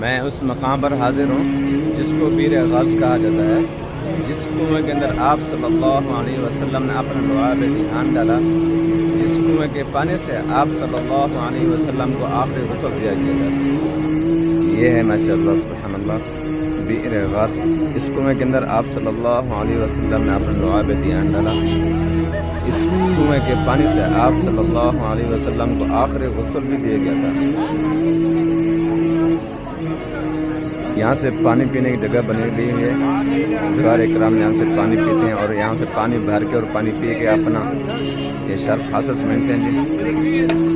मैं उस मकाम पर हाजिर हूँ जिसको बीर गज़ कहा जाता है, जिस कुएँ के अंदर आप सल्लल्लाहु अलैहि वसल्लम ने अपने लुआब ईमान डाला, जिस कुएँ के पानी से आप सल्लल्लाहु अलैहि वसल्लम को आखिरी गुस्ल दिया गया था। ये है माशाअल्लाह सुब्हानल्लाह बीर गज़। इस कुएँ के अंदर आप सल्लल्लाहु अलैहि वसल्लम ने अपना लुआब ईमान डाला। इस कुएँ के पानी से आप सल्लल्लाहु अलैहि वसल्लम को आखिरी गुस्ल भी दिया गया था। यहाँ से पानी पीने की जगह बनी हुई है। ज़ुरार इकराम यहाँ से पानी पीते हैं और यहाँ से पानी भर के और पानी पी के अपना ये शर्फ हासिल समझते हैं जी।